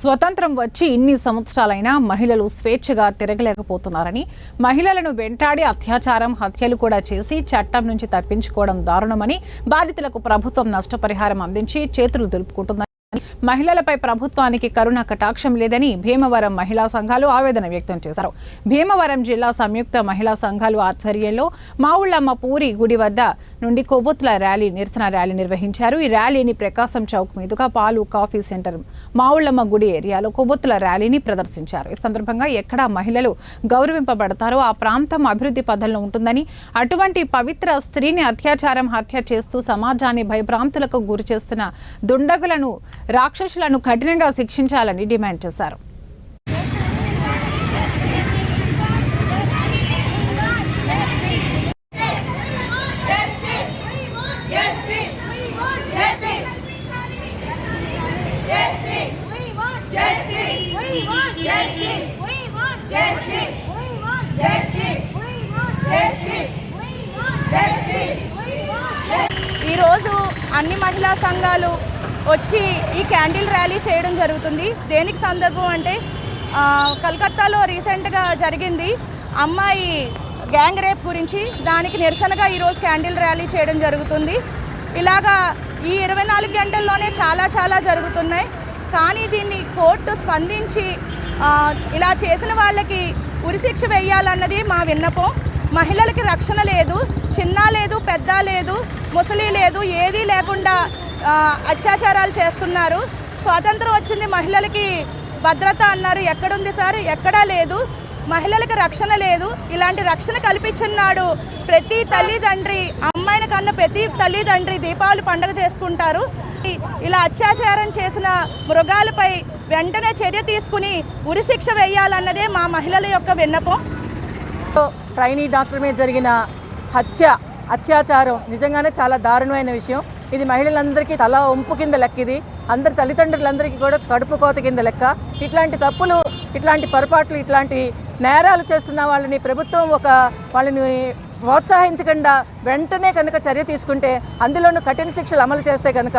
స్వతంత్రం వచ్చి ఇన్ని సంవత్సరాలైనా మహిళలు స్వేచ్ఛగా తిరగలేకపోతున్నారని, మహిళలను వెంటాడి అత్యాచారం, హత్యలు కూడా చేసి చట్టం నుంచి తప్పించుకోవడం దారుణమని, బాధితులకు ప్రభుత్వం నష్టపరిహారం అందించి చేతులు దులుపుకుంటుందని, మహిళలపై ప్రభుత్వానికి కరుణ కటాక్షం లేదని భీమవరం మహిళా సంఘాలు ఆవేదన వ్యక్తం చేశారు. భీమవరం జిల్లా సంయుక్త మహిళా సంఘాలు ఆధ్వర్యంలో మావుళ్లమ్మ పూరి గుడి వద్ద నుండి కొవ్వొత్తుల ర్యాలీ, నిరసన ర్యాలీ నిర్వహించారు. ఈ ర్యాలీని ప్రకాశం చౌక్ మీదుగా పాలు కాఫీ సెంటర్ మావుళ్లమ్మ గుడి ఏరియాలో కొవ్వొత్తుల ర్యాలీని ప్రదర్శించారు. ఈ సందర్భంగా ఎక్కడ మహిళలు గౌరవింపబడతారో ఆ ప్రాంతం అభివృద్ధి పథంలో ఉంటుందని, అటువంటి పవిత్ర స్త్రీని అత్యాచారం, హత్య చేస్తూ సమాజాన్ని భయభ్రాంతులకు గురి చేస్తున్న దుండగులను, రాక్షసులను కఠినంగా శిక్షించాలని డిమాండ్ చేశారు. ఈరోజు అన్ని మహిళా సంఘాలు వచ్చి ఈ క్యాండిల్ ర్యాలీ చేయడం జరుగుతుంది. దేనికి సందర్భం అంటే కలకత్తాలో రీసెంట్గా జరిగింది అమ్మాయి గ్యాంగ్ రేప్ గురించి. దానికి నిరసనగా ఈరోజు క్యాండిల్ ర్యాలీ చేయడం జరుగుతుంది. ఇలాగా ఈ 24 గంటల్లోనే చాలా జరుగుతున్నాయి. కానీ దీన్ని కోర్టు స్పందించి ఇలా చేసిన వాళ్ళకి ఉరిశిక్ష వేయాలన్నది మా విన్నపం. మహిళలకి రక్షణ లేదు, చిన్న లేదు, పెద్ద లేదు, ముసలి లేదు, ఏదీ లేకుండా అత్యాచారాలు చేస్తున్నారు. స్వాతంత్రం వచ్చింది, మహిళలకి భద్రత అన్నారు. ఎక్కడుంది సార్? ఎక్కడా లేదు. మహిళలకు రక్షణ లేదు. ఇలాంటి రక్షణ కల్పించున్నాడు ప్రతి తల్లిదండ్రి, అమ్మాయిని కన్నా ప్రతి తల్లిదండ్రి దీపావళి పండుగ చేసుకుంటారు. ఇలా అత్యాచారం చేసిన మృగాలపై వెంటనే చర్య తీసుకుని ఉరిశిక్ష వేయాలన్నదే మా మహిళల యొక్క విన్నపం. ట్రైనీ డాక్టర్ మీద జరిగిన అత్యాచారం నిజంగానే చాలా దారుణమైన విషయం. ఇది మహిళలందరికీ తల వంపు కింద లెక్క. ఇది అందరి తల్లిదండ్రులందరికీ కూడా కడుపు కోత కింద లెక్క. ఇట్లాంటి తప్పులు, ఇట్లాంటి పొరపాట్లు, ఇట్లాంటి నేరాలు చేస్తున్న వాళ్ళని ప్రభుత్వం వాళ్ళని ప్రోత్సహించకుండా వెంటనే కనుక చర్య తీసుకుంటే, అందులోనూ కఠిన శిక్షలు అమలు చేస్తే కనుక